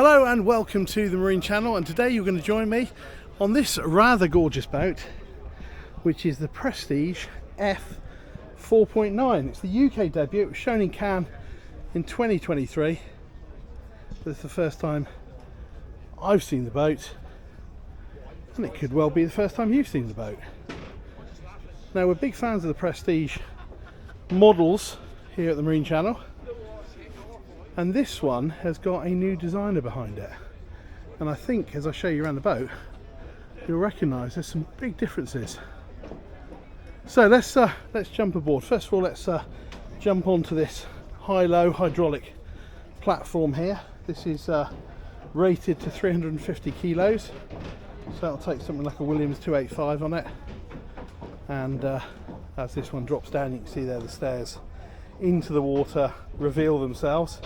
Hello and welcome to the Marine Channel, and today you're going to join me on this rather gorgeous boat, which is the Prestige F4.9. It's the UK debut. It was shown in Cannes in 2023. But it's the first time I've seen the boat, and it could well be the first time you've seen the boat. Now, we're big fans of the Prestige models here at the Marine Channel, and this one has got a new designer behind it, and I think as I show you around the boat you'll recognise there's some big differences. So let's jump aboard. First of all, let's jump onto this high-low hydraulic platform here. This is rated to 350 kilos, so that'll take something like a Williams 285 on it. And as this one drops down, you can see there the stairs into the water reveal themselves.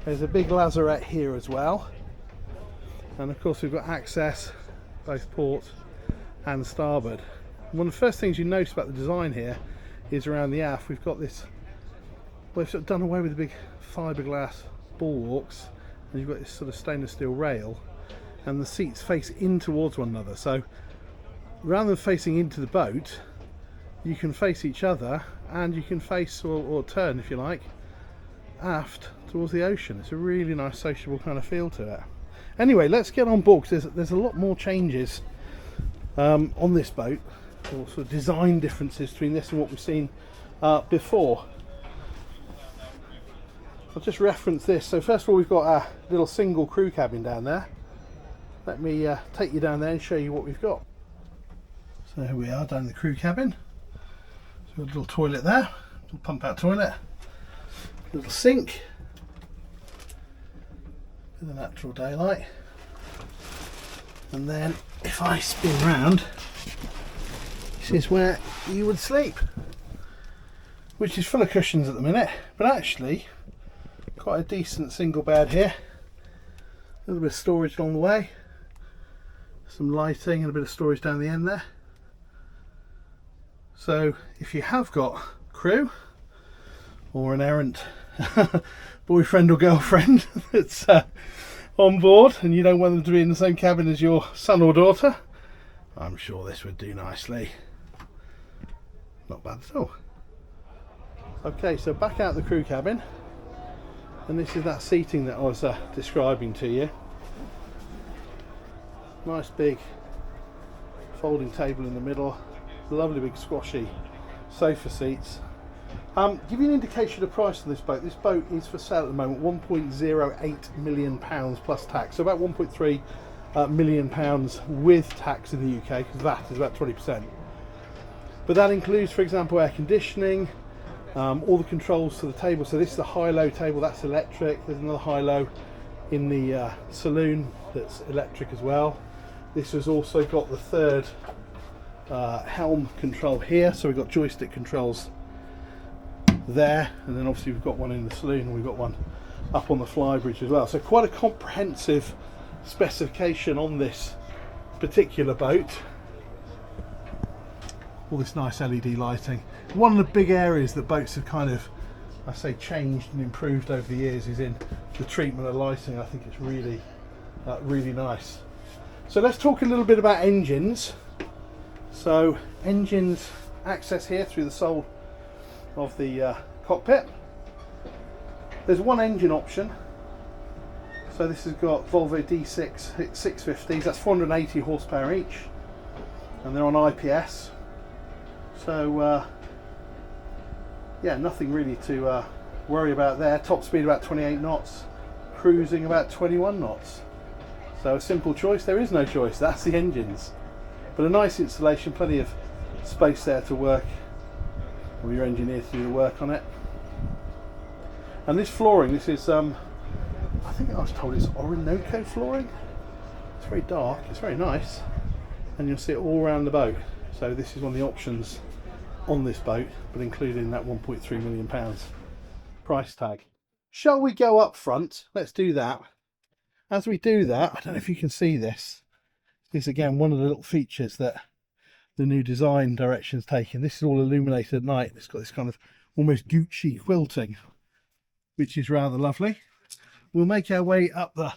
There's a big lazarette here as well, and of course we've got access both port and starboard. One of the first things you notice about the design here is around the aft. We've got this, well, we've sort of done away with the big fiberglass bulwarks, and you've got this sort of stainless steel rail, and the seats face in towards one another. So rather than facing into the boat, you can face each other, and you can face or turn, if you like, aft towards the ocean. It's a really nice sociable kind of feel to it. Anyway, let's get on board, because there's a lot more changes on this boat, or sort of design differences between this and what we've seen before. I'll just reference this. So first of all, we've got a little single crew cabin down there. Let me take you down there and show you what we've got. So here we are down in the crew cabin. So we've got a little toilet there, little pump out toilet, little sink with the natural daylight, and then if I spin round, this is where you would sleep, which is full of cushions at the minute, but actually quite a decent single bed here. A little bit of storage along the way, some lighting and a bit of storage down the end there. So if you have got crew or an errant boyfriend or girlfriend that's on board, and you don't want them to be in the same cabin as your son or daughter, I'm sure this would do nicely. Not bad at all. Okay, so back out the crew cabin, and this is that seating that I was describing to you. Nice big folding table in the middle, lovely big squashy sofa seats. Give you an indication of price on this boat. This boat is for sale at the moment, £1.08 million plus tax, so about £1.3 million with tax in the UK, because that is about 20%. But that includes, for example, air conditioning, all the controls to the table. So this is the high-low table, that's electric. There's another high-low in the saloon that's electric as well. This has also got the third helm control here, so we've got joystick controls there, and then obviously we've got one in the saloon, and we've got one up on the Flybridge as well. So quite a comprehensive specification on this particular boat. All this nice LED lighting. One of the big areas that boats have kind of, I say, changed and improved over the years is in the treatment of lighting. I think it's really really nice. So let's talk a little bit about engines. So engines access here through the sole of the cockpit. There's one engine option. So this has got Volvo D6 650s, that's 480 horsepower each, and they're on IPS. So yeah, nothing really to worry about there. Top speed about 28 knots, cruising about 21 knots. So a simple choice, there is no choice, that's the engines. But a nice installation, plenty of space there to work, or your engineer to do the work on it. And this flooring, this is I think I was told it's Orinoco flooring. It's very dark, it's very nice, and you'll see it all around the boat. So this is one of the options on this boat, but including that £1.3 million price tag. Shall we go up front? Let's do that. As we do that, I don't know if you can see this. This is again one of the little features that the new design direction's taken. This is all illuminated at night. It's got this kind of almost Gucci quilting, which is rather lovely. We'll make our way up the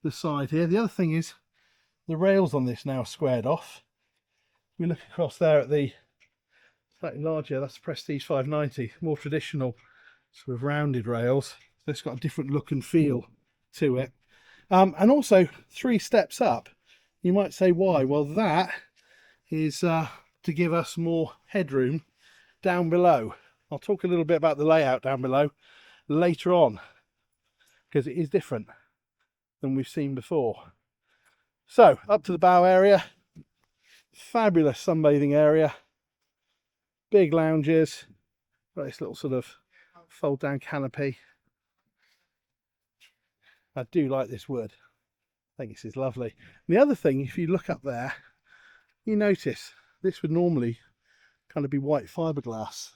the side here. The other thing is the rails on this now are squared off. We look across there at the slightly larger, that's the Prestige 590, more traditional sort of rounded rails. So it's got a different look and feel to it. And also 3 steps up. You might say why? Well, that is to give us more headroom down below. I'll talk a little bit about the layout down below later on, because it is different than we've seen before. So up to the bow area, fabulous sunbathing area, big lounges, got this little sort of fold down canopy. I do like this wood. I think this is lovely. And the other thing, if you look up there, you notice this would normally kind of be white fiberglass.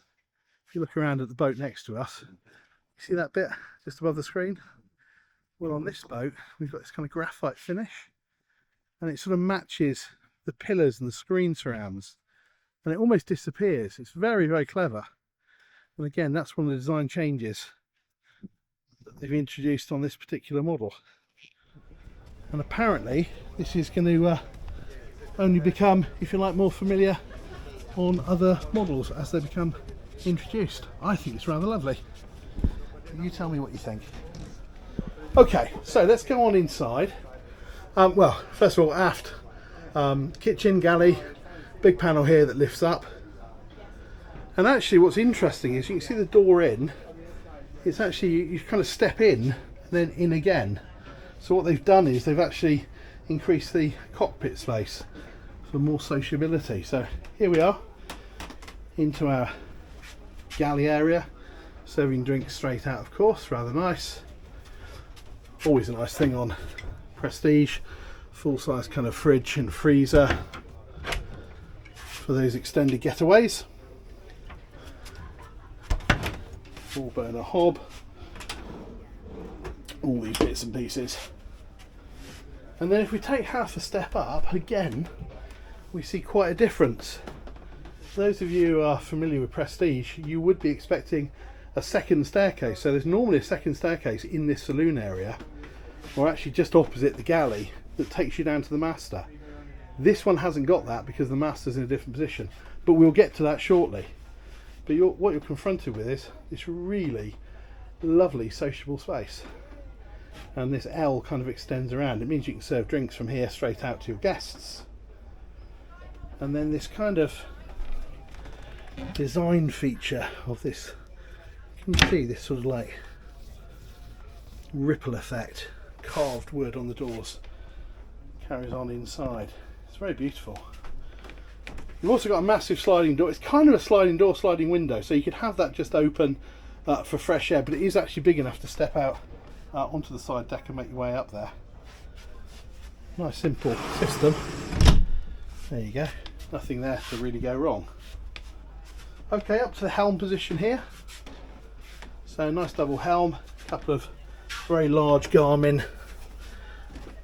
If you look around at the boat next to us, you see that bit just above the screen? Well, on this boat, we've got this kind of graphite finish, and it sort of matches the pillars and the screen surrounds, and it almost disappears. It's very, very clever. And again, that's one of the design changes that they've introduced on this particular model. And apparently this is going to only become, if you like, more familiar on other models as they become introduced. I think it's rather lovely. You tell me what you think. Okay, so let's go on inside. Well, first of all, aft, kitchen, galley, big panel here that lifts up. And actually what's interesting is you can see the door in. It's actually, you kind of step in and then in again. So what they've done is they've actually increased the cockpit space for more sociability. So here we are into our galley area, serving drinks straight out, of course, rather nice. Always a nice thing on Prestige, full-size kind of fridge and freezer for those extended getaways. 4-burner hob, all these bits and pieces. And then if we take half a step up, again, we see quite a difference. For those of you who are familiar with Prestige, you would be expecting a second staircase. So there's normally a second staircase in this saloon area, or actually just opposite the galley, that takes you down to the master. This one hasn't got that because the master's in a different position, but we'll get to that shortly. But what you're confronted with is this really lovely sociable space. And this L kind of extends around. It means you can serve drinks from here straight out to your guests. And then this kind of design feature of this, you can see this sort of like ripple effect, carved wood on the doors, carries on inside. It's very beautiful. You've also got a massive sliding door. It's kind of a sliding door, sliding window, so you could have that just open for fresh air, but it is actually big enough to step out onto the side deck and make your way up there. Nice simple system. There you go. Nothing there to really go wrong. Okay, up to the helm position here. So nice double helm, a couple of very large Garmin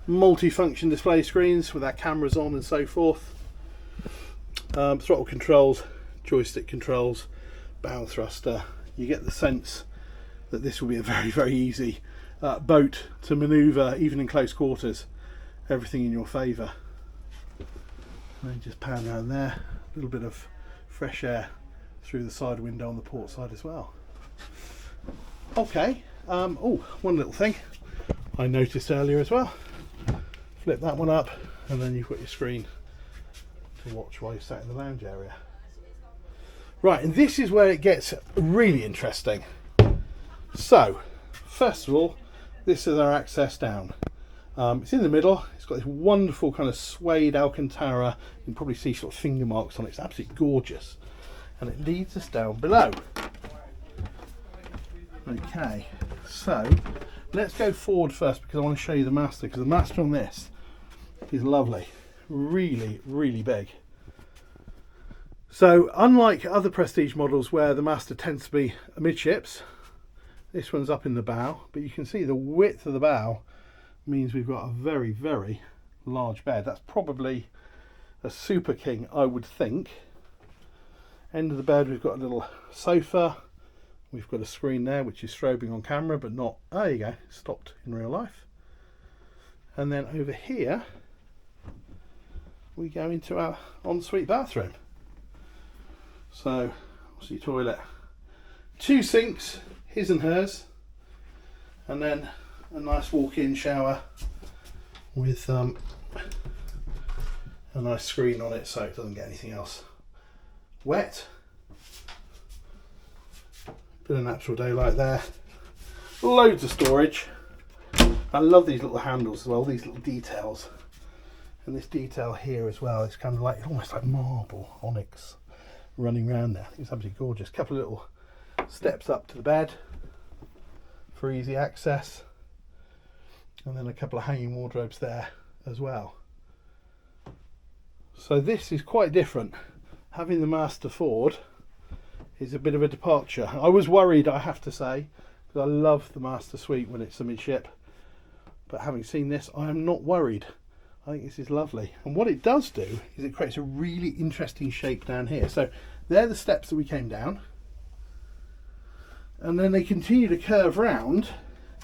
multi-function display screens with our cameras on and so forth. Throttle controls, joystick controls, bow thruster. You get the sense that this will be a very, very easy boat to manoeuvre, even in close quarters. Everything in your favour. And just pan down there, a little bit of fresh air through the side window on the port side as well. Okay, oh, one little thing I noticed earlier as well. Flip that one up and then you've got your screen to watch while you're sat in the lounge area. Right, and this is where it gets really interesting. So, first of all, this is our access down. It's in the middle. It's got this wonderful kind of suede Alcantara. You can probably see sort of finger marks on it. It's absolutely gorgeous. And it leads us down below. Okay, so let's go forward first because I want to show you the master, because the master on this is lovely. Really, really big. So unlike other Prestige models where the master tends to be amidships, this one's up in the bow, but you can see the width of the bow means we've got a very, very large bed. That's probably a Super King, I would think. End of the bed, we've got a little sofa. We've got a screen there which is strobing on camera, but not, there you go, stopped in real life. And then over here we go into our ensuite bathroom. So obviously toilet, 2 sinks, his and hers, and then a nice walk-in shower with a nice screen on it so it doesn't get anything else wet. Bit of natural daylight there. Loads of storage. I love these little handles as well, these little details. And this detail here as well, it's kind of like almost like marble, onyx running around there. It's absolutely gorgeous. Couple of little steps up to the bed for easy access. And then a couple of hanging wardrobes there as well. So this is quite different. Having the Master Ford is a bit of a departure. I was worried, I have to say, because I love the Master Suite when it's a midship. But having seen this, I am not worried. I think this is lovely. And what it does do is it creates a really interesting shape down here. So they're the steps that we came down. And then they continue to curve round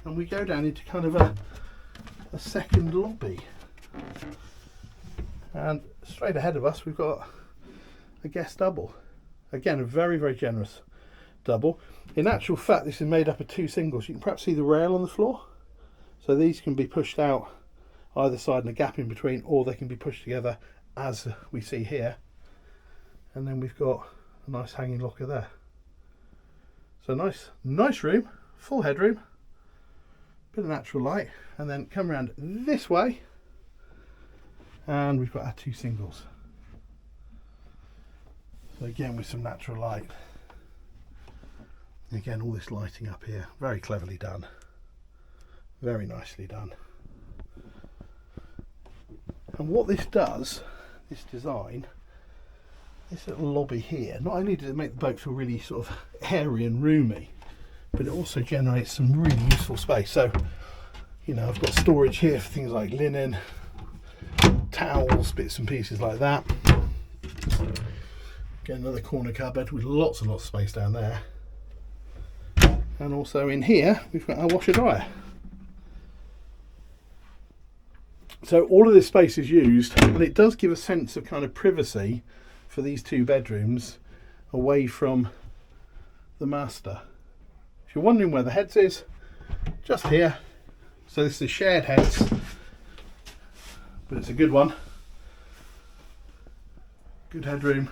and we go down into kind of a second lobby. And straight ahead of us we've got a guest double. Again, a very, very generous double. In actual fact, this is made up of 2 singles. You can perhaps see the rail on the floor. So these can be pushed out either side and a gap in between, or they can be pushed together as we see here. And then we've got a nice hanging locker there. So nice room, full headroom, bit of natural light, and then come around this way and we've got our 2 singles. So again with some natural light. Again, all this lighting up here, very cleverly done, very nicely done. And what this does, this design, this little lobby here, not only does it make the boat feel really sort of airy and roomy, but it also generates some really useful space. So, you know, I've got storage here for things like linen, towels, bits and pieces like that. Get another corner cupboard with lots and lots of space down there. And also in here, we've got our washer dryer. So all of this space is used, and it does give a sense of kind of privacy for these 2 bedrooms away from the master. If you're wondering where the heads is, just here. So this is shared heads, but it's a good one. Good headroom,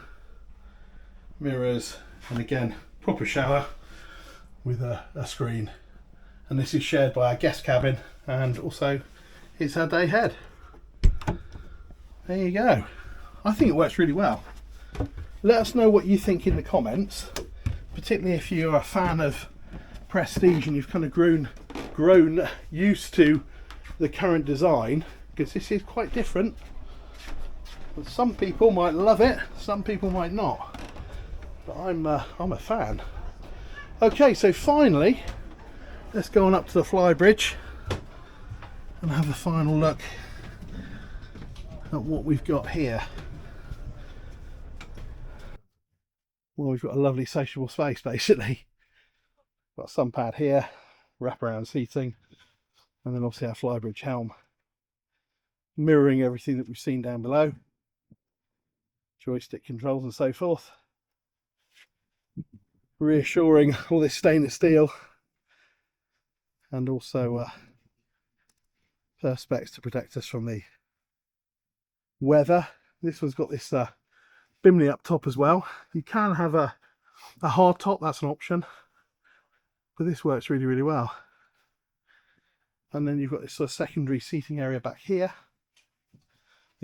mirrors, and again, proper shower with a screen. And this is shared by our guest cabin, and also it's our day head. There you go. I think it works really well. Let us know what you think in the comments, particularly if you're a fan of Prestige and you've kind of grown used to the current design, because this is quite different. Some people might love it, some people might not, but I'm a fan. Okay, so finally let's go on up to the Flybridge and have a final look at what we've got here. Well, we've got a lovely sociable space basically. Got a sun pad here, wraparound seating, and then obviously our Flybridge helm mirroring everything that we've seen down below. Joystick controls and so forth. Reassuring all this stainless steel, and also perspex to protect us from the weather. This one's got this bimini up top as well. You can have a hard top, that's an option, but this works really, really well. And then you've got this sort of secondary seating area back here,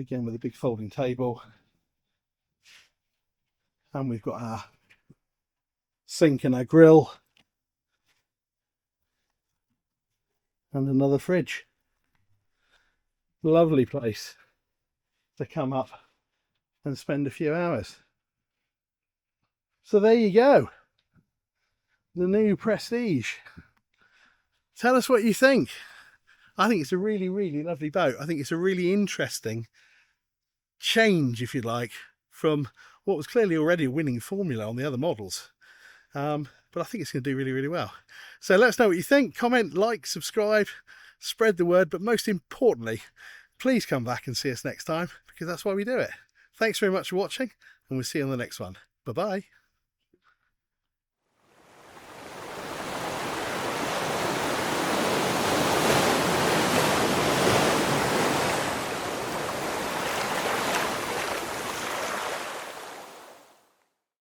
again with a big folding table, and we've got our sink and our grill, and another fridge. Lovely place to come up and spend a few hours. So there you go, the new Prestige. Tell us what you think. I think it's a really, really lovely boat. I think it's a really interesting change, if you like, from what was clearly already a winning formula on the other models. But I think it's going to do really, really well. So let us know what you think. Comment, like, subscribe, spread the word, but most importantly, please come back and see us next time, because that's why we do it. Thanks very much for watching, and we'll see you on the next one. Bye bye.